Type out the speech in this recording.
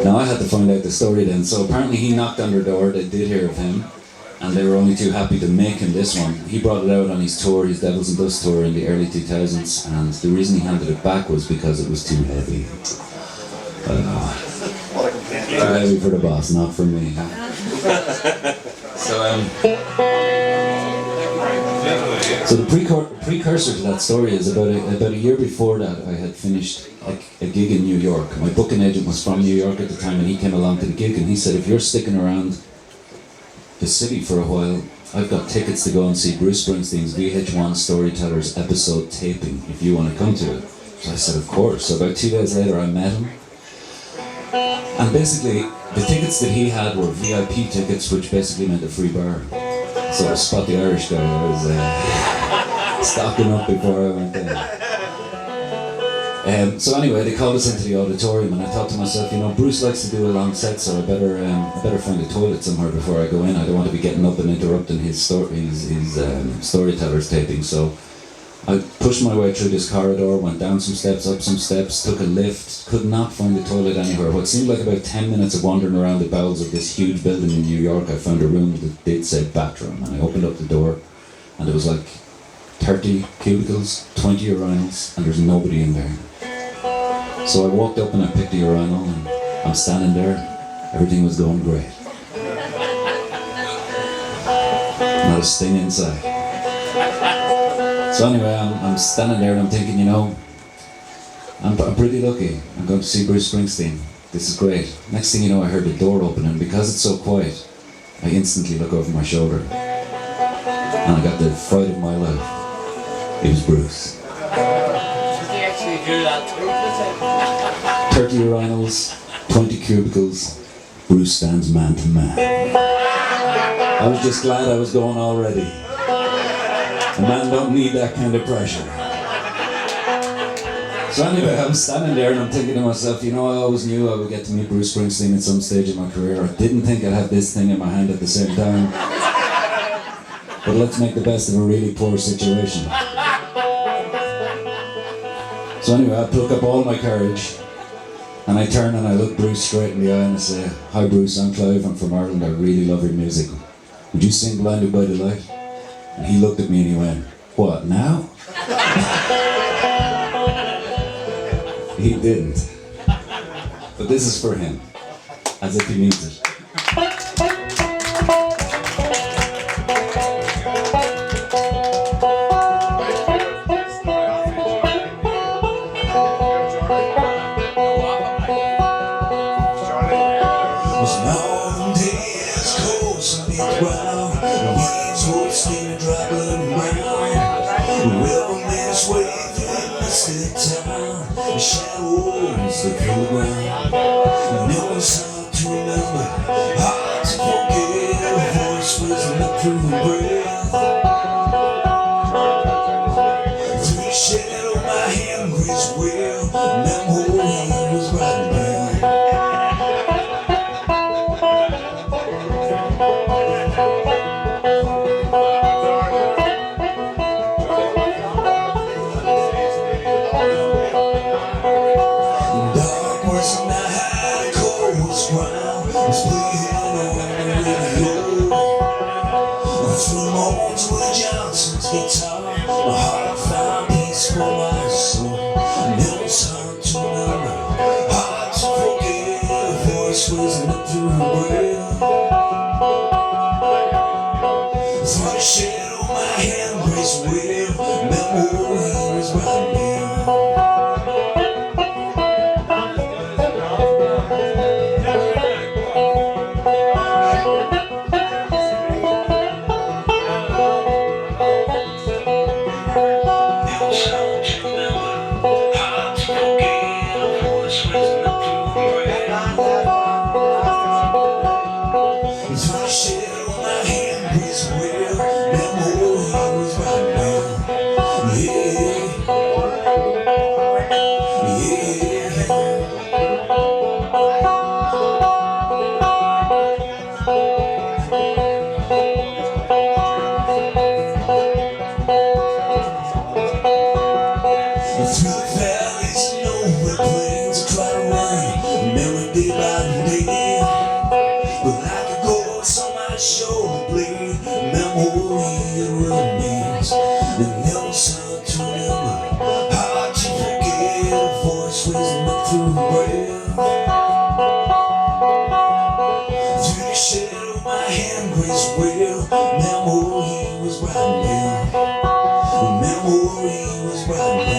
Now I had to find out the story then, so apparently he knocked on their door, they did hear of him, and they were only too happy to make him this one. He brought it out on his tour, his Devils and Dust tour in the early 2000s, and the reason he handed it back was because it was too heavy. Too heavy for the boss, not for me. So the precursor to that story is about a year before that I had finished a gig in New York. My booking agent was from New York at the time, and he came along to the gig and he said, if you're sticking around the city for a while, I've got tickets to go and see Bruce Springsteen's VH1 Storytellers episode taping if you want to come to it. So I said, of course. So about 2 days later I met him. And basically, the tickets that he had were VIP tickets, which basically meant a free bar. So I spot the Irish guy, I was stocking up before I went there. So anyway, they called us into the auditorium, and I thought to myself, you know, Bruce likes to do a long set, so I better find a toilet somewhere before I go in. I don't want to be getting up and interrupting his storytellers taping. So I pushed my way through this corridor, went down some steps, up some steps, took a lift, could not find the toilet anywhere. What seemed like about 10 minutes of wandering around the bowels of this huge building in New York, I found a room that did say bathroom, and I opened up the door, and there was like 30 cubicles, 20 urinals, and there's nobody in there. So I walked up and I picked a urinal, and I'm standing there, everything was going great. Not a sting inside. So anyway, I'm standing there and I'm thinking, you know, I'm pretty lucky. I'm going to see Bruce Springsteen. This is great. Next thing you know, I heard the door open, and because it's so quiet, I instantly look over my shoulder. And I got the fright of my life. It was Bruce. Did you actually hear that? 30 urinals, 20 cubicles, Bruce stands man to man. I was just glad I was going already. A man don't need that kind of pressure. So anyway, I'm standing there and I'm thinking to myself, you know, I always knew I would get to meet Bruce Springsteen at some stage in my career. I didn't think I'd have this thing in my hand at the same time. But let's make the best of a really poor situation. So anyway, I pluck up all my courage and I turn and I look Bruce straight in the eye and I say, hi Bruce, I'm Clive, I'm from Ireland, I really love your music. Would you sing Blinded by the Light? And he looked at me and he went, what, now? He didn't. But this is for him, as if he means it. Shadows of your ground. It was hard to remember, hard to forget. A voice was not through the breath. Through the shadow, my hand greased well. Memory was bright and brown. Guitar, my heart found peace for my soul. And it was hard to remember, hard to forget. A voice was not through her breath. Through the shadow, my hand braced well. Memory was right there. Yeah. well. Memory was riding well. Memory was riding well.